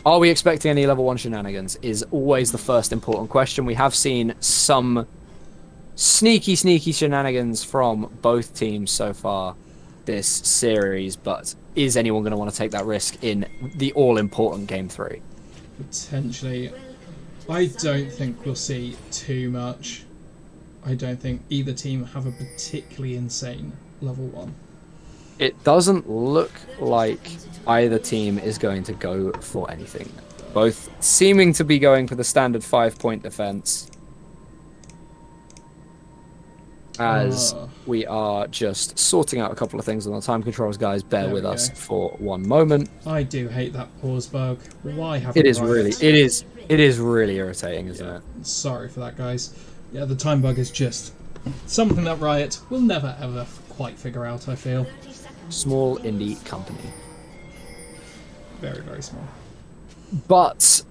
Are we expecting any level 1 shenanigans is always the first important question. We have seen some sneaky shenanigans from both teams so far this series, but is anyone going to want to take that risk in the all-important Game 3? Potentially. I don't think we'll see too much. I don't think either team have a particularly insane level 1. It doesn't look like either team is going to go for anything. Both seeming to be going for the standard 5-point defense. As we are just sorting out a couple of things on the time controls, guys. Bear with us for one moment. I do hate that pause bug. Why haven't it is really irritating, isn't it? Sorry for that, guys. Yeah, the time bug is just something that Riot will never ever quite figure out, I feel. Small indie company. Very, very small. But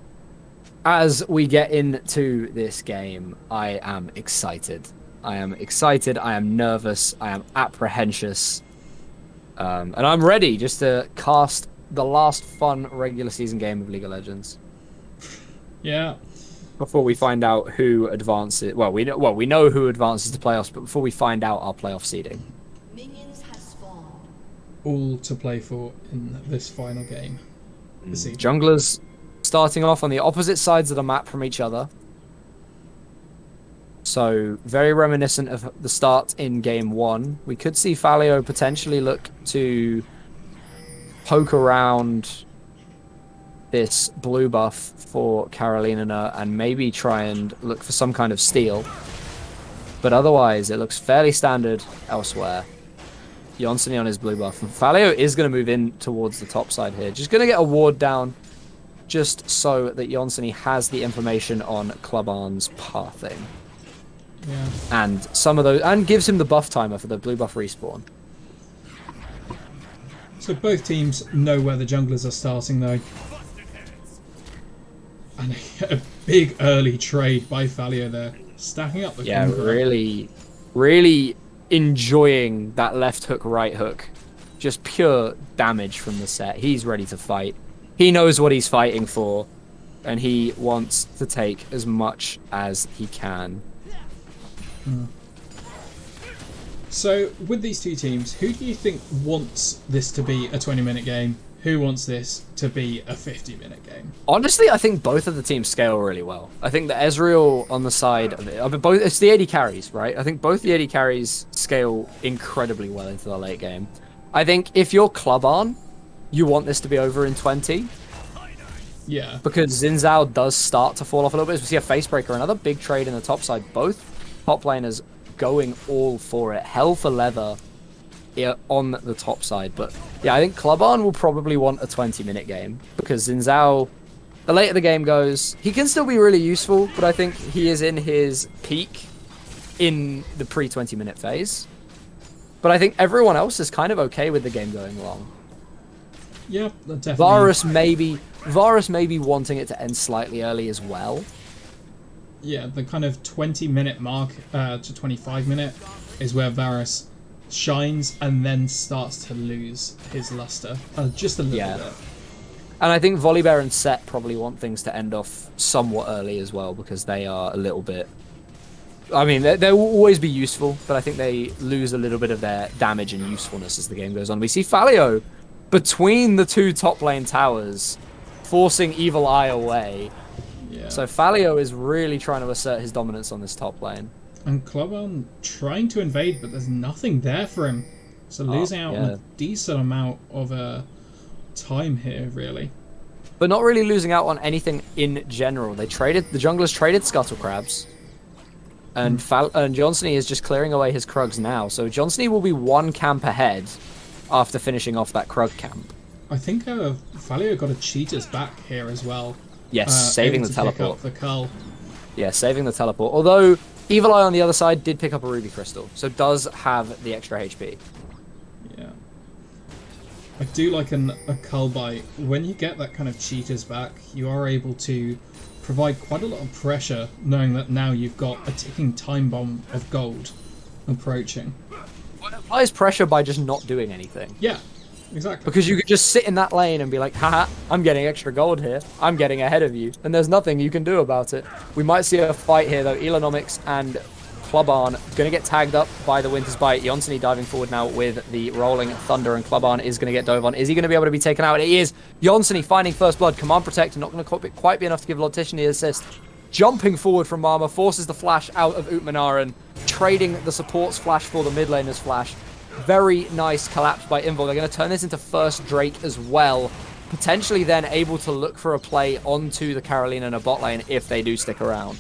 as we get into this game, I am excited. I am nervous, I am apprehensive, and I'm ready just to cast the last fun regular season game of League of Legends. Yeah. Before we find out who advances, we know who advances to playoffs, but before we find out our playoff seeding. Minions have spawned. All to play for in this final game. Junglers starting off on the opposite sides of the map from each other. So, very reminiscent of the start in Game 1. We could see Falio potentially look to poke around this blue buff for Karolinerna and maybe try and look for some kind of steal. But otherwise, it looks fairly standard elsewhere. Yonsei on his blue buff. And Falio is going to move in towards the top side here. Just going to get a ward down just so that Yonsei has the information on Clubbarn's pathing. Yeah. And some of those, and gives him the buff timer for the blue buff respawn. So both teams know where the junglers are starting, though. And a big early trade by Falio there, stacking up the Conqueror. really enjoying that left hook, right hook. Just pure damage from the set. He's ready to fight. He knows what he's fighting for, and he wants to take as much as he can. So, with these two teams, who do you think wants this to be a 20-minute game? Who wants this to be a 50-minute game? Honestly, I think both of the teams scale really well. I think the Ezreal on the side of it, it's the AD carries, right? I think both the AD carries scale incredibly well into the late game. I think if you're Clubbarn, you want this to be over in 20. Yeah. Because Xin Zhao does start to fall off a little bit. We see a Facebreaker, another big trade in the top side. Both top laners going all for it. Hell for leather on the top side. But yeah, I think Clubbarn will probably want a 20-minute game. Because Xin Zhao, the later the game goes, he can still be really useful. But I think he is in his peak in the pre-20-minute phase. But I think everyone else is kind of okay with the game going long. Yeah, definitely. Varus may be wanting it to end slightly early as well. Yeah, the kind of 20-minute mark to 25-minute is where Varus shines and then starts to lose his luster. Just a little bit. And I think Volibear and Set probably want things to end off somewhat early as well, because they are a little bit... I mean, they will always be useful, but I think they lose a little bit of their damage and usefulness as the game goes on. We see Falio between the two top lane towers, forcing Evil Eye away. Yeah. So Falio is really trying to assert his dominance on this top lane. And Clubbarn trying to invade, but there's nothing there for him. So losing out on a decent amount of time here, really. But not really losing out on anything in general. The junglers traded Scuttle Crabs. And Johnsony is just clearing away his Krugs now. So Johnsony will be one camp ahead after finishing off that Krug camp. I think Falio got a cheater's back here as well. Yes, saving the teleport. The cull. Yeah, saving the teleport. Although Evil Eye on the other side did pick up a Ruby Crystal, so does have the extra HP. Yeah. I do like a cull bite. When you get that kind of cheater's back, you are able to provide quite a lot of pressure, knowing that now you've got a ticking time bomb of gold approaching. Well, it applies pressure by just not doing anything. Yeah. Exactly. Because you could just sit in that lane and be like, haha, I'm getting extra gold here. I'm getting ahead of you. And there's nothing you can do about it. We might see a fight here, though. Elonomics and Clubbarn going to get tagged up by the Winter's Bite. Yonsei diving forward now with the Rolling Thunder, and Clubbarn is going to get dove on. Is he going to be able to be taken out? He is. Yonsei finding First Blood. Command Protect, not going to quite be enough to give Lotitian the assist. Jumping forward from Mama, forces the flash out of Utmanaren, trading the support's flash for the mid laner's flash. Very nice collapse by Invul. They're going to turn this into first Drake as well. Potentially then able to look for a play onto the Karolinerna bot lane if they do stick around.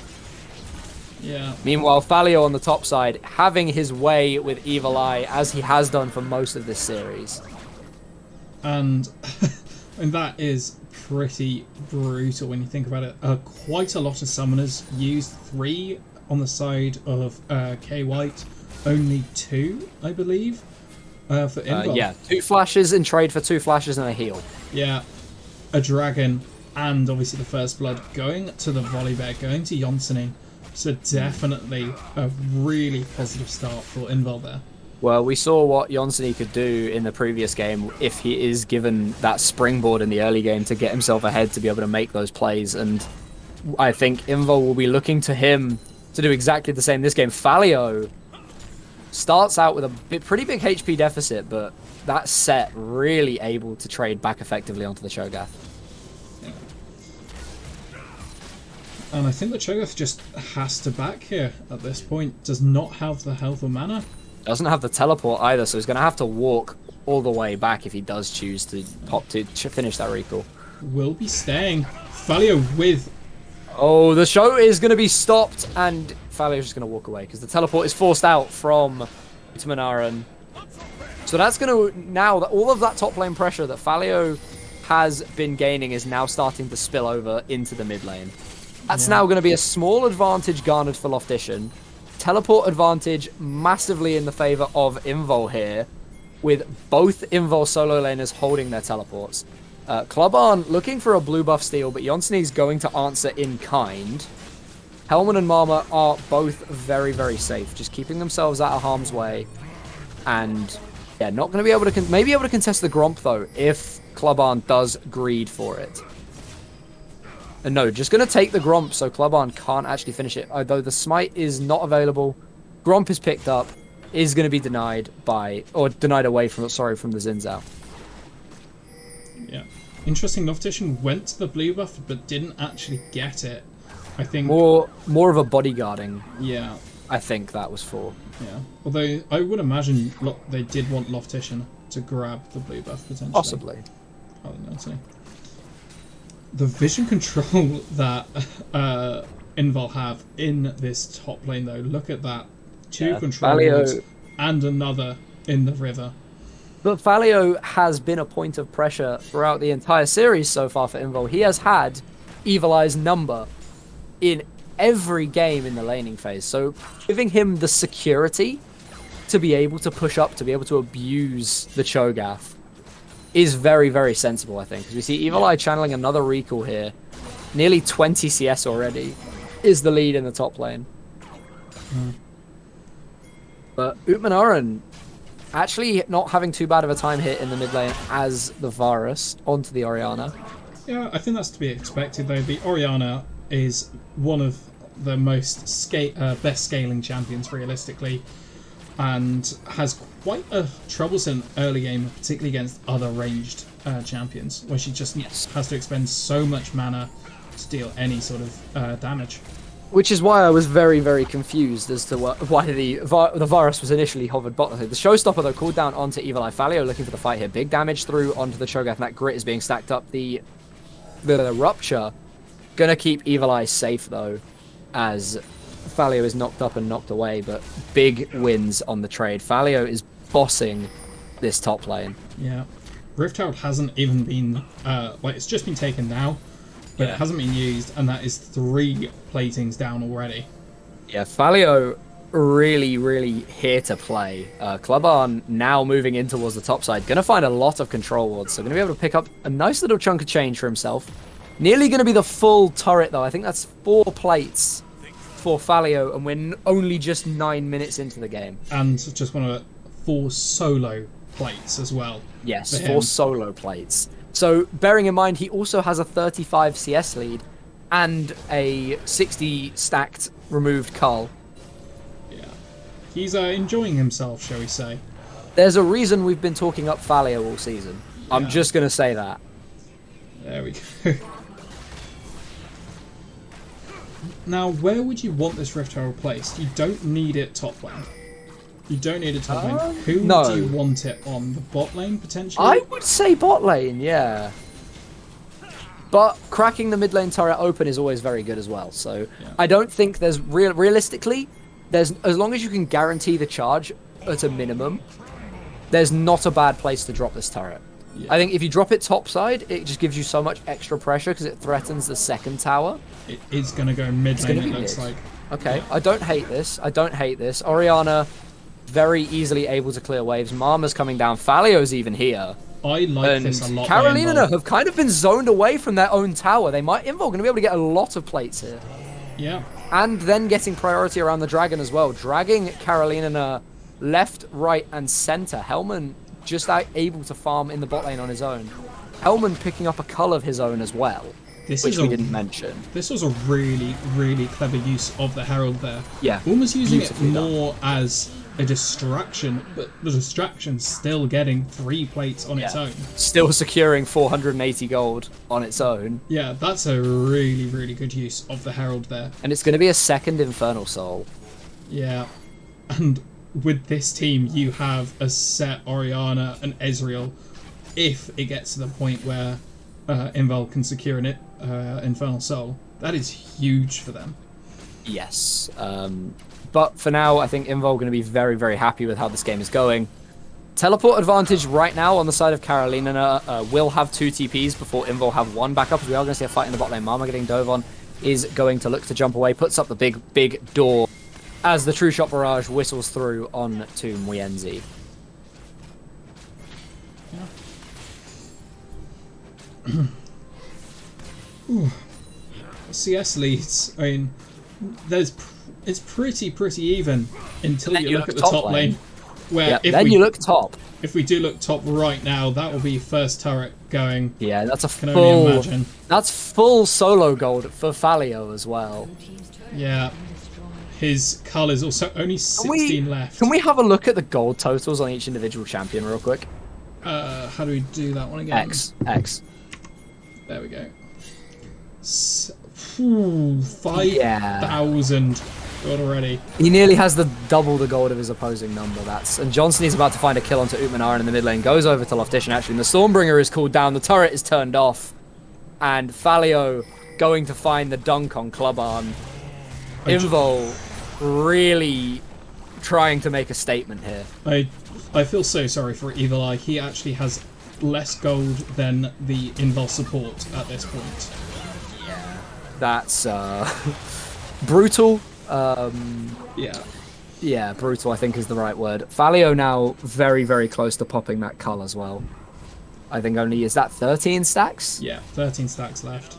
Yeah. Meanwhile, Falio on the top side, having his way with Evil Eye, as he has done for most of this series. And, and that is pretty brutal when you think about it. Quite a lot of summoners used 3 on the side of K-White. Only 2, I believe, for Invul. Yeah, 2 flashes in trade for 2 flashes and a heal. Yeah, a dragon, and obviously the First Blood going to the Volibear, going to Yonsei. So definitely a really positive start for Invul there. Well, we saw what Yonsei could do in the previous game if he is given that springboard in the early game to get himself ahead to be able to make those plays. And I think Invul will be looking to him to do exactly the same this game. Falio starts out with a pretty big HP deficit, but that set really able to trade back effectively onto the Cho'Gath. Yeah. And I think the Cho'Gath just has to back here at this point. Does not have the health or mana. Doesn't have the teleport either, so he's going to have to walk all the way back if he does choose to pop to finish that recall. Will be staying. Falio with... Oh, the show is going to be stopped, and Falio's just going to walk away because the teleport is forced out from Utmanaren. So that's going to... Now, that all of that top lane pressure that Falio has been gaining is now starting to spill over into the mid lane. That's now going to be a small advantage garnered for Loftitian. Teleport advantage massively in the favor of Invul here, with both Invul solo laners holding their teleports. Clubbarn looking for a blue buff steal, but Yonsei's going to answer in kind. Helman and Mama are both very, very safe, just keeping themselves out of harm's way. And yeah, not going to be able to maybe able to contest the Gromp though if Clubbarn does greed for it. And no, just going to take the Gromp so Clubbarn can't actually finish it. Although the Smite is not available, Gromp is picked up, is going to be denied by, or denied away from, sorry, from the Xin Zhao. Yeah. Interesting, Loftitian went to the blue buff, but didn't actually get it. I think... More of a bodyguarding. Yeah. I think that was for. Yeah. Although, I would imagine they did want Loftitian to grab the blue buff, potentially. Possibly. I don't know, so. The vision control that Invul have in this top lane, though, look at that. 2 controllers and another in the river. But Falio has been a point of pressure throughout the entire series so far for Invul. He has had Evil Eye's number in every game in the laning phase. So giving him the security to be able to push up, to be able to abuse the Cho'Gath is very, very sensible, I think. Because we see Evil Eye channeling another recall here. Nearly 20 CS already is the lead in the top lane. But Utmanaren actually not having too bad of a time here in the mid lane as the Varus onto the Orianna. Yeah, I think that's to be expected, though. The Orianna is one of the most best scaling champions, realistically, and has quite a troublesome early game, particularly against other ranged champions, where she just has to expend so much mana to deal any sort of damage. Which is why I was very, very confused as to why the Varus was initially hovered bot. The Showstopper, though, called down onto Evil Eye. Falio looking for the fight here. Big damage through onto the Cho'Gath, and that grit is being stacked up. The Rupture going to keep Evil Eye safe, though, as Falio is knocked up and knocked away, but big wins on the trade. Falio is bossing this top lane. Yeah. Rift Herald hasn't even been... it's just been taken now. But it hasn't been used, and that is 3 platings down already. Yeah, Falio really, really here to play. Clubbarn now moving in towards the top side. Going to find a lot of control wards, so going to be able to pick up a nice little chunk of change for himself. Nearly going to be the full turret, though. I think that's 4 plates for Falio, and we're only just 9 minutes into the game. And just want to 4 solo plates as well. Yes, for him. 4 solo plates. So bearing in mind, he also has a 35 CS lead and a 60 stacked removed cull. Yeah. He's enjoying himself, shall we say. There's a reason we've been talking up Falio all season. I'm Yeah. just going to say that. There we go. Now, where would you want this Rift Herald placed? You don't need it top lane. You don't need it top lane. Who no. do you want it on? The bot lane, potentially? I would say bot lane, yeah. But cracking the mid lane turret open is always very good as well. So Yeah. I don't think there's realistically, there's as long as you can guarantee the charge at a minimum, there's not a bad place to drop this turret. Yeah. I think if you drop it topside, it just gives you so much extra pressure because it threatens the second tower. It is going to go mid lane, gonna it be looks mid. like. Okay, Yeah. I don't hate this. I don't hate this. Orianna, very easily able to clear waves. Mama's coming down. Falio's even here. I like And this a lot. Karolinerna have kind of been zoned away from their own tower. Invul going to be able to get a lot of plates here. Yeah. And then getting priority around the dragon as well. Dragging Karolinerna left, right, and center. Hellman just able to farm in the bot lane on his own. Hellman picking up a cull of his own as well, This which is we didn't mention. This was a really, really clever use of the Herald there. Yeah, Almost using it beautifully done. more as a distraction, but the distraction's still getting 3 plates on its Yeah. own. Still securing 480 gold on its own. Yeah, that's a really, really good use of the Herald there. And it's going to be a second Infernal Soul. Yeah. And with this team, you have a set Orianna and Ezreal if it gets to the point where Invul can secure an Infernal Soul. That is huge for them. Yes. But for now, I think Invul going to be very, very happy with how this game is going. Teleport advantage right now on the side of Karolinerna. Will have 2 TPs before Invul have 1 backup, as we are going to see a fight in the bot lane. Mama getting dove on is going to look to jump away, puts up the big, big door as the True Shot Barrage whistles through on to Muyenzi. CS leads, I mean, it's pretty even until Then you look at the top lane. Where Yep, if then we, you look top. If we do look top right now, that will be first turret going. Yeah, that's a Can only imagine. That's full solo gold for Falio as well. Yeah. His cull is also only 16 left. Can we have a look at the gold totals on each individual champion real quick? How do we do that one again? X. There we go. 5,000 gold already. He nearly has the double the gold of his opposing number. And Johnson is about to find a kill onto Utmanaran in the mid lane. Goes over to Loftish, actually. And the Stormbringer is cooled down. The turret is turned off. And Falio going to find the dunk on Clubbarn. Invul really trying to make a statement here. I feel so sorry for Evil Eye. He actually has less gold than the Invul support at this point. That's brutal. Yeah, Brutal I think is the right word. Falio now very, very close to popping that cull as well. I think only, is that 13 stacks? yeah, 13 stacks left.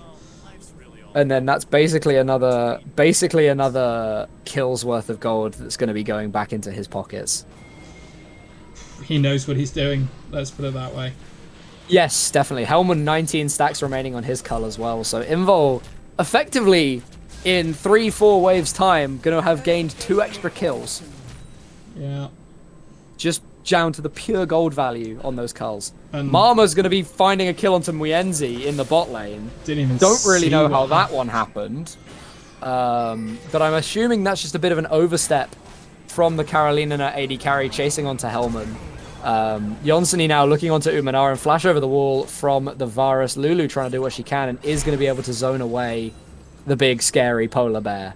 And then that's basically another kill's worth of gold that's going to be going back into his pockets. He knows what he's doing, let's put it that way. Yes, definitely. Hellman 19 stacks remaining on his cull as well. So Invul effectively in 3-4 waves time going to have gained 2 extra kills. Yeah. Just down to the pure gold value on those culls. And Mama's going to be finding a kill onto Muyenzi in the bot lane. didn't even Don't really see know what how that happened. one happened. But I'm assuming that's just a bit of an overstep from the Karolinerna AD carry chasing onto Hellman. Jonsson now looking onto Umanar and flash over the wall from the Varus. Lulu trying to do what she can and is going to be able to zone away the big scary polar bear.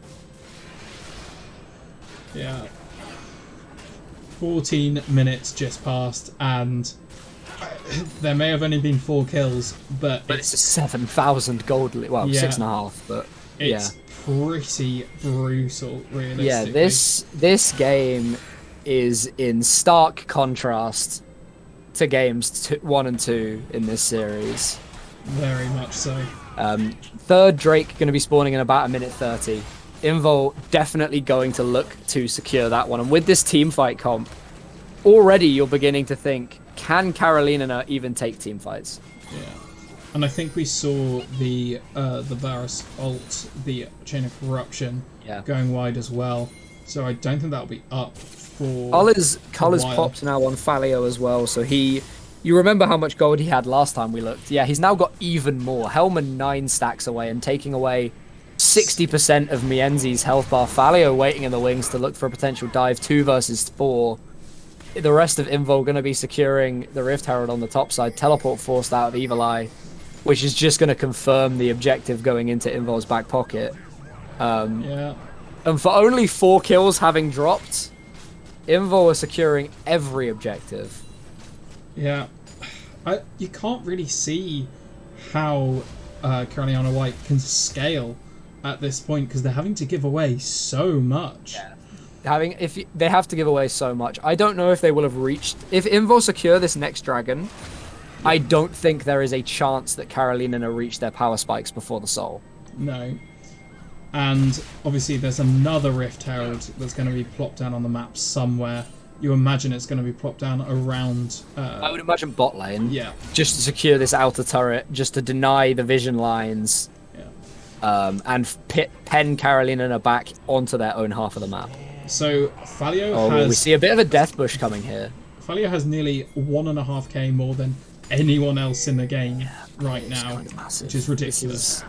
Yeah. 14 minutes just passed, and there may have only been 4 kills, but It's a 7,000 gold, well, Yeah. 6.5, but yeah. it's pretty brutal, realistically. Yeah, this game is in stark contrast to games 1 and 2 in this series. Very much so. Third Drake going to be spawning in about 1:30. Invul definitely going to look to secure that one. And with this team fight comp, already you're beginning to think can Karolinerna even take team fights? Yeah. And I think we saw the Varus ult, the Chain of Corruption, going wide as well. So I don't think that'll be up for Colours while. popped now on Falio as well, so you remember how much gold he had last time we looked? Yeah, he's now got even more. Helman 9 stacks away and taking away 60% of Mienzi's health bar. Falio waiting in the wings to look for a potential dive 2 versus 4. The rest of Invul going to be securing the Rift Herald on the top side. Teleport forced out of Evil Eye, which is just going to confirm the objective going into Invul's back pocket. Yeah. And for only 4 kills having dropped, Invul are securing every objective. Yeah. You can't really see how Carolina White can scale at this point because they're having to give away so much. Yeah. They have to give away so much. I don't know if they will have reached. If Invul secure this next dragon, I don't think there is a chance that Karolinerna reach their power spikes before the Soul. No. And obviously there's another Rift Herald that's going to be plopped down on the map somewhere. You imagine it's going to be plopped down around... I would imagine bot lane. Yeah. Just to secure this outer turret, just to deny the vision lines. Yeah. And pen Karolinerna back onto their own half of the map. So Falio has... we see a bit of a death bush coming here. Falio has nearly 1.5k more than anyone else in the game right now, kind of massive. which is ridiculous.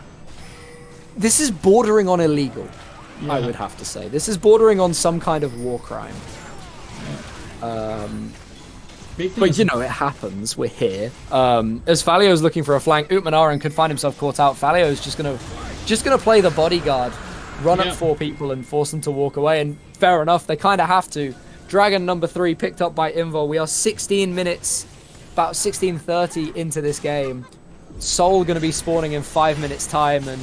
This is bordering on illegal, I would have to say. This is bordering on some kind of war crime. But you know, it happens. We're here. As Falio's looking for a flank, Utmanaran could find himself caught out. Falio's just gonna play the bodyguard, run up 4 people and force them to walk away. And fair enough, they kind of have to. Dragon number 3 picked up by Invul. We are 16 minutes, about 16:30 into this game. Soul gonna be spawning in 5 minutes time, and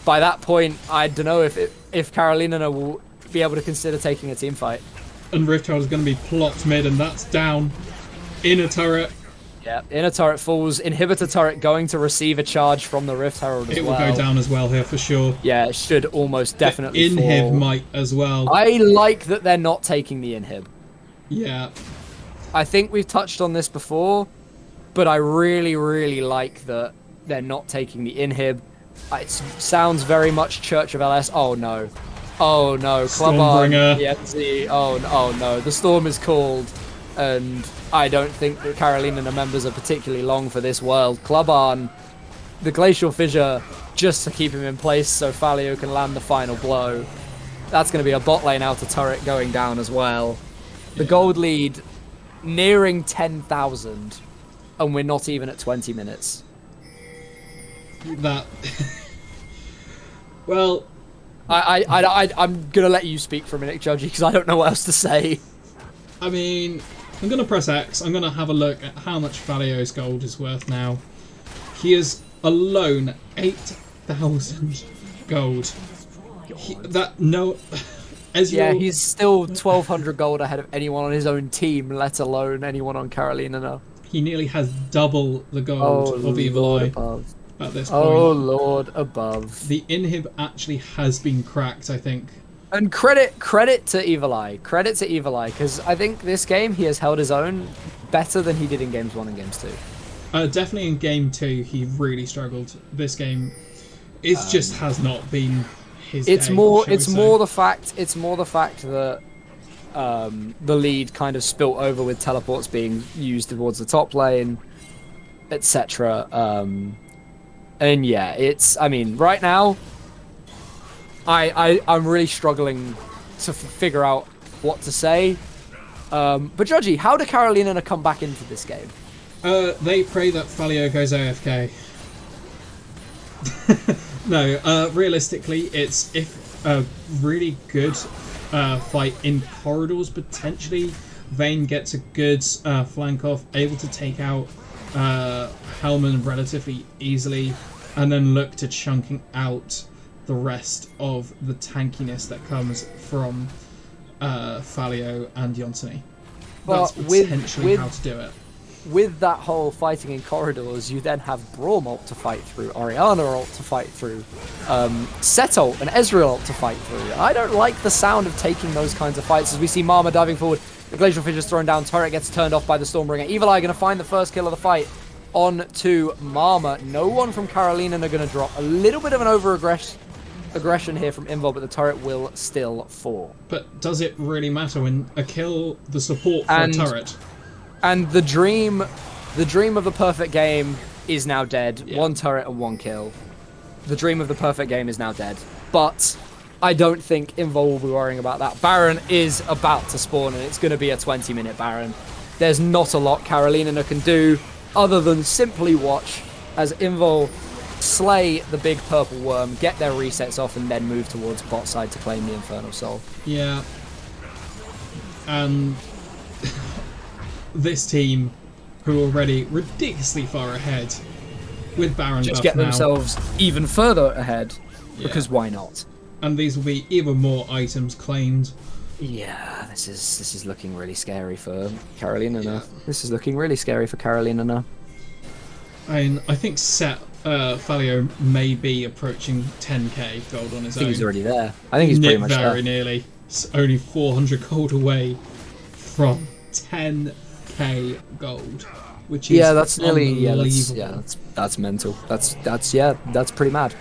by that point, I don't know if Karolinerna will be able to consider taking a team fight. And Rift Herald is going to be plopped mid, and that's down. Inner turret. Yeah, inner turret falls. Inhibitor turret going to receive a charge from the Rift Herald as well. It will go down as well here for sure. Yeah, it should almost definitely the fall. inhib might as well. I like that they're not taking the inhib. Yeah. I think we've touched on this before, but I really, really like that they're not taking the inhib. It sounds very much Church of LS. Oh no. Oh no. Stormbringer. EMZ. Oh no. The storm is called, and I don't think that Karolinerna members are particularly long for this world. Clubbarn, the Glacial Fissure, just to keep him in place so Falio can land the final blow. That's going to be a bot lane outer turret going down as well. The gold lead nearing 10,000, and we're not even at 20 minutes. That... well... I'm gonna let you speak for a minute, Judgy, because I don't know what else to say. I mean, I'm gonna press X. I'm gonna have a look at how much Falio's gold is worth now. He is alone 8,000 gold. Yeah, he's still 1,200 gold ahead of anyone on his own team, let alone anyone on Karolinerna. He nearly has double the gold of Evil Eye at this point. Oh Lord above. The inhib actually has been cracked, I think. And credit to Evil Eye. Credit to Evil Eye, because I think this game he has held his own better than he did in Games 1 and Games 2. Definitely in Game 2 he really struggled. This game, it just has not been his day, more the fact that the lead kind of spilt over with teleports being used towards the top lane, etc. And yeah, I mean, right now, I'm really struggling to figure out what to say. But Judgy, how do Karolinerna come back into this game? They pray that Falio goes AFK. No, realistically, it's if a really good fight in corridors, potentially Vayne gets a good flank off, able to take out Hellman relatively easily, and then look to chunking out the rest of the tankiness that comes from Falio and Yonsei. That's potentially how to do it. With that whole fighting in corridors, you then have Braum ult to fight through, Orianna ult to fight through, Set ult and Ezreal ult to fight through. I don't like the sound of taking those kinds of fights as we see Mama diving forward. The Glacial Fissure's thrown down. Turret gets turned off by the Stormbringer. Evil Eye going to find the first kill of the fight on to Mama. No one from Karolinerna going to drop. A little bit of an aggression here from Invul, but the turret will still fall. But does it really matter when a kill the support for a turret? And the dream of the perfect game is now dead. Yeah. 1 turret and 1 kill. The dream of the perfect game is now dead. But I don't think Invul will be worrying about that. Baron is about to spawn, and it's going to be a 20-minute Baron. There's not a lot Karolinerna can do other than simply watch as Invul slay the big purple worm, get their resets off, and then move towards bot side to claim the Infernal Soul. Yeah. And this team, who are already ridiculously far ahead with Baron just buff get now, themselves even further ahead, because why not? And these will be even more items claimed. Yeah, this is looking really scary for Karolinerna. Yeah. This is looking really scary for Karolinerna. I think Falio may be approaching 10k gold on his own. I think he's already there. I think he's pretty much very there. nearly. It's only 400 gold away from 10k gold, which is that's nearly unbelievable. that's mental. That's pretty mad.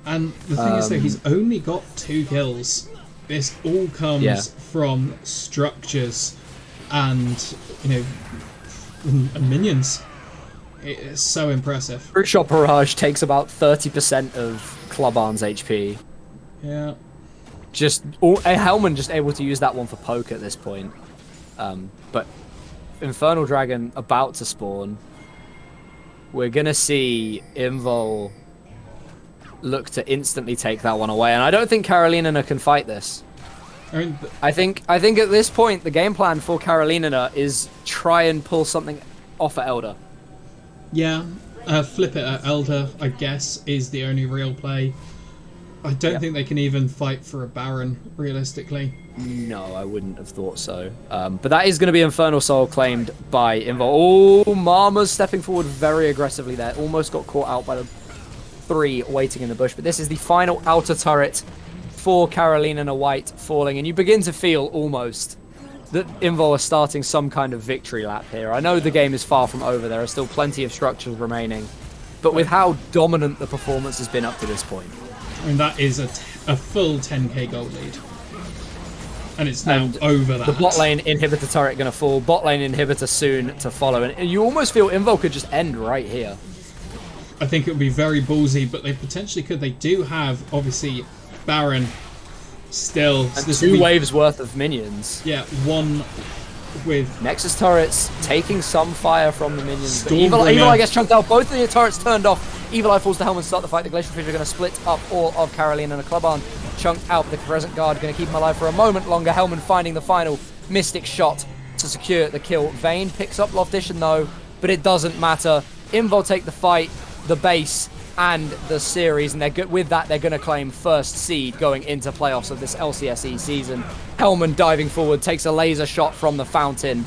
And the thing is, though, he's only got 2 kills. This all comes from structures and and minions. It's so impressive. Brute Shot Barrage takes about 30% of Clubarn's HP. Yeah. Hellman just able to use that one for poke at this point. But Infernal Dragon about to spawn. We're gonna see Invul look to instantly take that one away, and I don't think Karolinerna can fight this. I think at this point the game plan for Karolinerna is try and pull something off at Elder. Yeah, flip it at Elder, I guess, is the only real play. I don't think they can even fight for a Baron, realistically. No, I wouldn't have thought so. But that is going to be Infernal Soul claimed by Invul. Oh, Mama's stepping forward very aggressively there. Almost got caught out by the 3 waiting in the bush. But this is the final outer turret for Karolinerna White falling. And you begin to feel almost that Invul are starting some kind of victory lap here. I know the game is far from over. There are still plenty of structures remaining. But with how dominant the performance has been up to this point. I mean, that is a full 10k gold lead. And it's now over that. The bot lane inhibitor turret going to fall. Bot lane inhibitor soon to follow. And you almost feel Invul could just end right here. I think it would be very ballsy, but they potentially could. They do have, obviously, Baron still. And so 2 waves worth of minions. Yeah, 1 with... Nexus turrets taking some fire from the minions. But Evil Eye gets chunked out. Both of the turrets turned off. Evil Eye falls to Helm and start the fight. The Glacial Fisher are going to split up all of Karolinerna and Clubarn. Chunked out. The Crescent Guard going to keep him alive for a moment longer. Hellman finding the final Mystic shot to secure the kill. Vayne picks up Loftition though, but it doesn't matter. Invul take the fight, the base, and the series, and with that they're going to claim first seed going into playoffs of this LCSE season. Hellman diving forward, takes a laser shot from the fountain,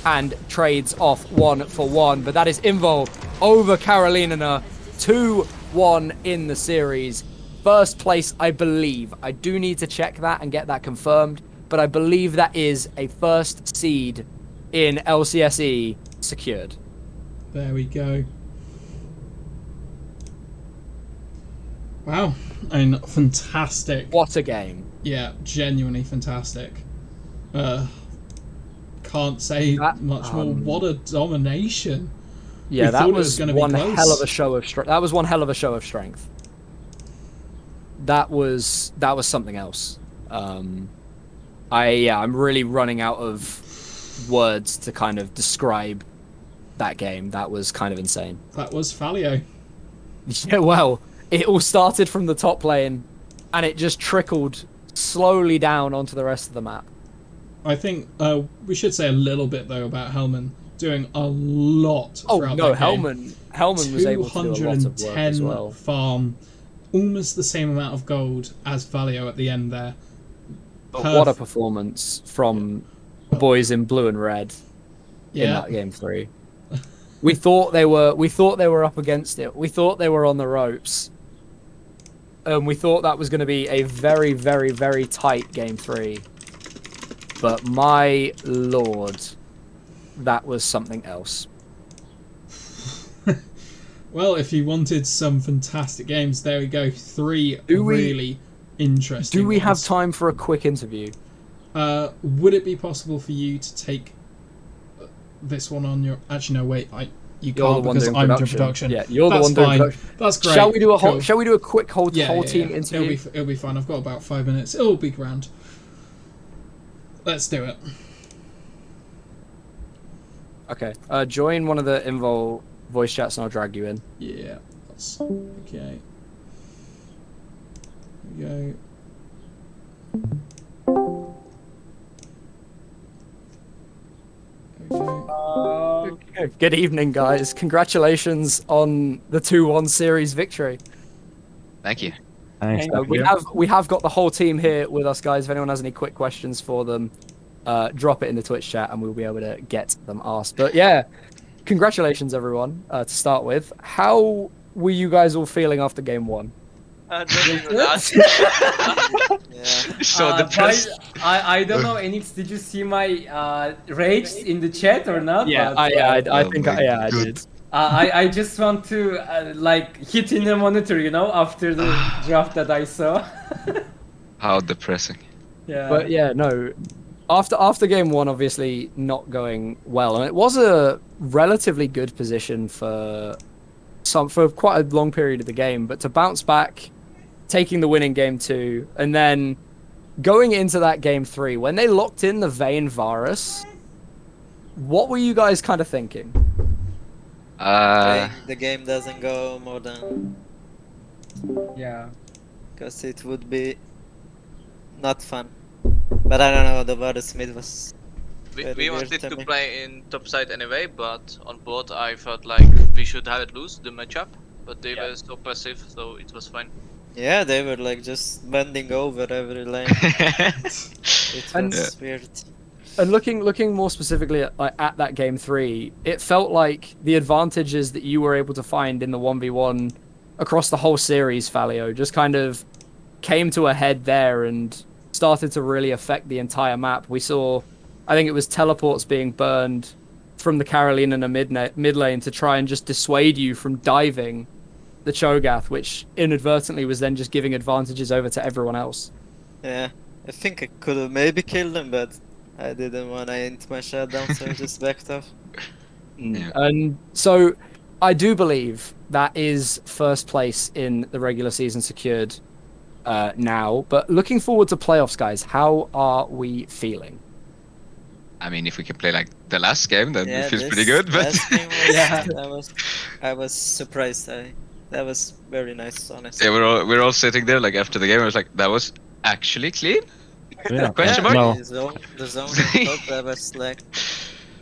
and trades off 1 for 1. But that is Invul over Karolinerna, 2-1 in the series. First place, I believe. I do need to check that and get that confirmed, but I believe that is a first seed in LCSE secured. There we go. Wow, and fantastic. What a game. Yeah, genuinely fantastic. Can't say much more. What a domination. Yeah, that was one hell of a show of strength. That was one hell of a show of strength. That was something else. I'm really running out of words to kind of describe that game. That was kind of insane. That was Falio. Yeah, well, it all started from the top lane, and it just trickled slowly down onto the rest of the map. I think we should say a little bit though about Hellman doing a lot. Oh no, Hellman was able to do a lot of work as well. Farm, almost the same amount of gold as Falio at the end there. But what a performance from the boys in blue and red in that game 3. We thought they were up against it. We thought they were on the ropes. We thought that was going to be a very, very, very tight game 3. But my lord, that was something else. Well, if you wanted some fantastic games, there we go. 3 Do we- really interesting Do we have ones. time for a quick interview? Would it be possible for you to take this one on your... Actually, no, wait. You You're can't the one because doing I'm doing production. production. Yeah, you're the That's one doing fine. production. That's great. Shall we do a Cool. Shall we do a quick whole Yeah. team interview? It'll be fine. I've got about 5 minutes. It'll be grand. Let's do it. Okay. Join one of the Invul voice chats and I'll drag you in. Yeah. That's okay. Here we go. Okay. Good evening, guys. Congratulations on the 2-1 series victory. Thank you. Thanks. We have got the whole team here with us, guys. If anyone has any quick questions for them, drop it in the Twitch chat and we'll be able to get them asked. But yeah, congratulations, everyone. To start with, how were you guys all feeling after game 1? So depressed. I don't know, Enix, did you see my rage in the chat or not? Yeah, But, I think I did. I just want to like hit in the monitor, you know, after the draft that I saw. How depressing. Yeah. But yeah, no. After game 1, obviously not going well, and it was a relatively good position for quite a long period of the game. But to bounce back, taking the win in game 2, and then going into that game 3, when they locked in the Vayne Varus, what were you guys kind of thinking? The game doesn't go more than... Yeah. Because it would be not fun. But I don't know, the Varus mid was... We very wanted weird to me. play in top side anyway, but on board I felt like we should have it lose the matchup, but they were so passive, so it was fine. Yeah, they were like just bending over every lane. It was And- weird. And looking more specifically at that game 3, it felt like the advantages that you were able to find in the 1v1 across the whole series, Falio, just kind of came to a head there and started to really affect the entire map. We saw, I think it was teleports being burned from the Karolinerna mid lane to try and just dissuade you from diving the Cho'Gath, which inadvertently was then just giving advantages over to everyone else. Yeah, I think I could have maybe killed him, but I didn't want to int my shutdown, so I just backed off. Yeah. And so I do believe that is first place in the regular season secured now. But looking forward to playoffs, guys, how are we feeling? I mean, if we can play like the last game, then Yeah, it feels this pretty good. But last game was, Yeah. I was surprised. That was very nice, honestly. yeah, we're all sitting there like after the game. I was like, that was actually clean. Yeah. Question Yeah, mark? No. the zone on top, that was like,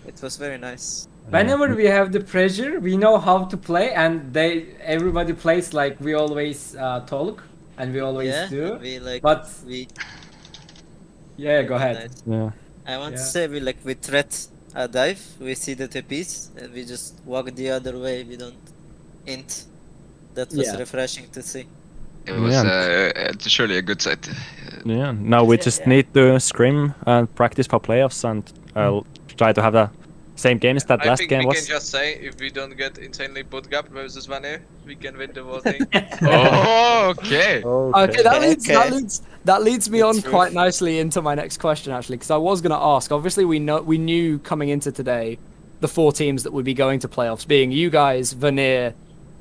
it was very nice. Whenever we have the pressure, we know how to play, and everybody plays like we always talk, and we always Yeah, do. we like, But we. yeah, go ahead. Nice. Yeah. I want to Yeah. say we threat a dive, we see the TPs, and we just walk the other way, we don't int. That was Yeah. refreshing to see. It was Yeah. surely a good sight. Yeah. Now we just Yeah. need to scrim and practice for playoffs and try to have the same games that I last think game we was. can just say, if we don't get insanely bootgapped versus Vanir, we can win the whole thing. Oh, okay. Okay, Okay. that leads me on It's quite rough. nicely into my next question, actually, because I was going to ask. Obviously, we knew coming into today the 4 teams that would be going to playoffs, being you guys, Vanir,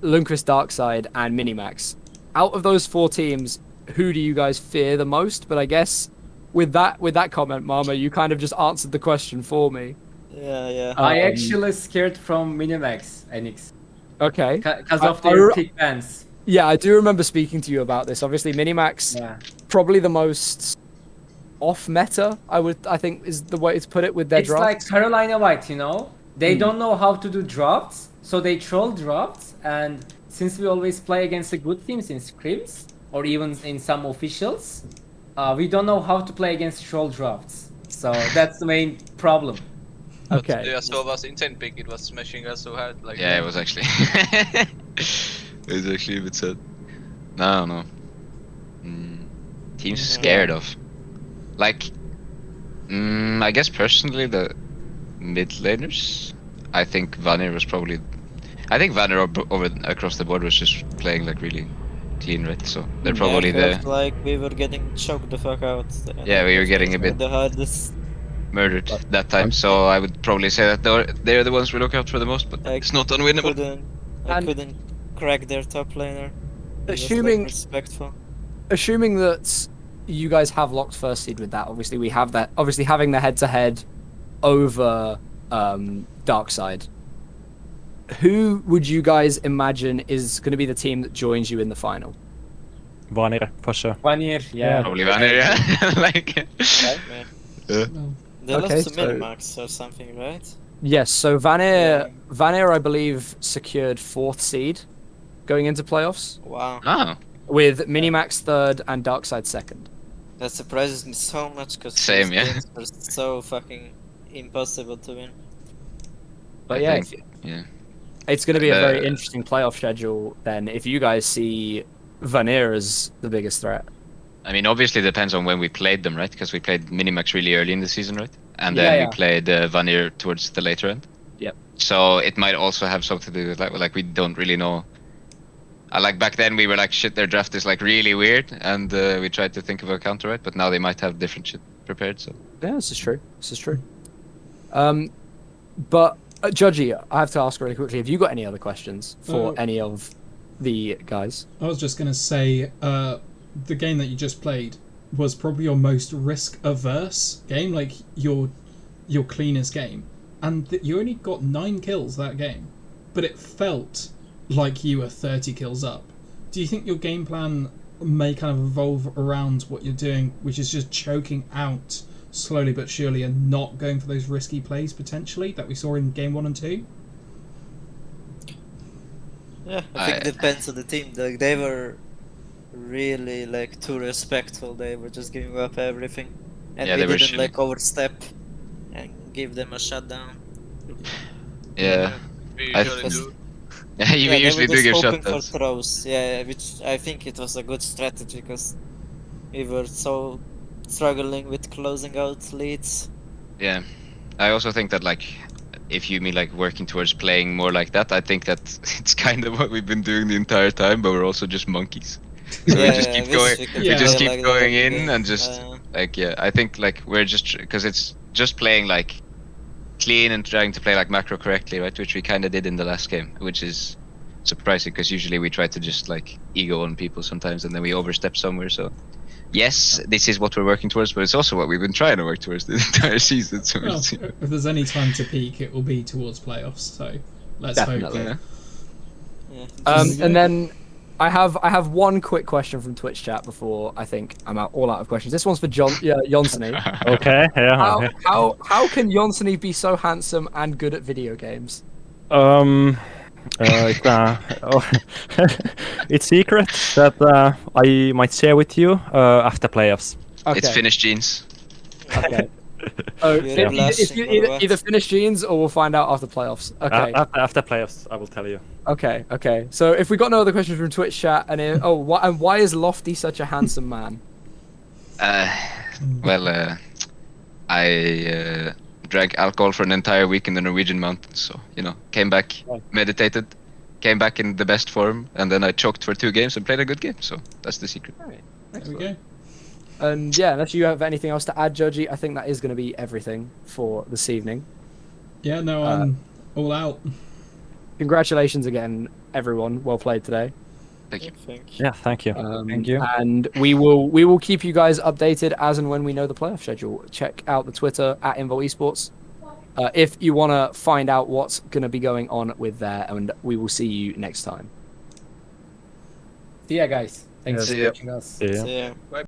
Lundqvist Darkside, and Minimax. Out of those 4 teams, who do you guys fear the most? But I guess with that comment, Mama, you kind of just answered the question for me. Yeah. I actually scared from Minimax, Enix, Okay. because I- of their I- pick bans. Yeah, I do remember speaking to you about this. Obviously, Minimax, Yeah. probably the most off meta, I think is the way to put it with their It's draft. like Carolina White, you know? They don't know how to do drafts, so they troll drafts, and since we always play against the good teams in scrims, or even in some officials, we don't know how to play against troll drafts. So that's the main problem. Okay. The Yasuo was insane pick, it was smashing us so hard. Like, Yeah, it was actually. It was actually a bit sad. No. Teams scared of. Like, I guess personally the mid laners. I think Vanir was probably. I think Vanir over across the board was just playing like really clean, right? So they're probably Yeah, I felt like we were getting choked the fuck out. And Yeah, we were those getting guys a were bit the hardest. murdered that time. So I would probably say that they're the ones we look out for the most, but I it's not unwinnable. I And- couldn't crack their top laner. It was, like, Assuming respectful. that you guys have locked first seed with that, obviously we have that. Obviously having the head-to-head over Darkside. Who would you guys imagine is going to be the team that joins you in the final? Vanir, for sure. 1 year, yeah. Probably Vanir, yeah. Like, Yeah. No. They Okay, lost to so- Minimax or something, right? Yes, so Vanir, Yeah. I believe, secured 4th seed going into playoffs, Wow. oh, with Minimax 3rd and Darkside 2nd. That surprises me so much because Same, yeah. games are so fucking impossible to win. But I yeah, think, yeah. it's going to be a very The- interesting playoff schedule then if you guys see Vanir as the biggest threat. I mean, obviously it depends on when we played them, right? Because we played Minimax really early in the season, right? And then Yeah. we played Vanir towards the later end. Yep. So it might also have something to do with like we don't really know. Like back then we were like, shit, their draft is like really weird, and we tried to think of a counter, right? But now they might have different shit prepared. So Yeah, this is true. But Judgy, I have to ask really quickly, have you got any other questions for any of the guys? I was just gonna say, the game that you just played was probably your most risk-averse game, like your cleanest game, and you only got 9 kills that game, but it felt like you were 30 kills up. Do you think your game plan may kind of evolve around what you're doing, which is just choking out slowly but surely and not going for those risky plays potentially that we saw in game 1 and 2? Yeah, I think it depends on the team. Like, they were really like too respectful. They were just giving up everything, and Yeah, we they were didn't shitty. like overstep and give them a shutdown. yeah, We I usually think- do. yeah, you Yeah, usually they do were give just hoping for shutdowns. throws. Yeah, which I think it was a good strategy because we were so struggling with closing out leads. Yeah, I also think that like, if you mean like working towards playing more like that, I think that it's kind of what we've been doing the entire time, but we're also just monkeys. So we just keep I going. wish we could we just play keep like going that in again. and just like, yeah, I think like we're just because it's just playing like clean and trying to play like macro correctly, right? Which we kind of did in the last game, which is surprising because usually we try to just like ego on people sometimes and then we overstep somewhere. So yes, this is what we're working towards, but it's also what we've been trying to work towards the entire season. So Well, it's- if there's any time to peak, it will be towards playoffs. So let's Definitely. hope. yeah. Yeah. And then I have one quick question from Twitch chat before I think I'm all out of questions. This one's for Jonsony. Okay, yeah. How can Jonsony be so handsome and good at video games? It's secret that I might share with you after playoffs. Okay. It's Finnish jeans. Okay. Oh, You're blushing or what? either finish jeans or we'll find out after playoffs. Okay. After playoffs, I will tell you. Okay. So if we got no other questions from Twitch chat, and why is Lofty such a handsome man? Well, I drank alcohol for an entire week in the Norwegian mountains, so came back, meditated, came back in the best form, and then I choked for 2 games and played a good game. So that's the secret. There we go. And yeah, unless you have anything else to add, Judgy, I think that is going to be everything for this evening. Yeah, no, I'm all out. Congratulations again, everyone. Well played today. Thank you. Yeah, thank you. Thank you. And we will keep you guys updated as and when we know the playoff schedule. Check out the Twitter at Invul Esports if you want to find out what's going to be going on with there. And we will see you next time. See ya, guys. Thanks Yes. for watching us. Yeah. So, yeah.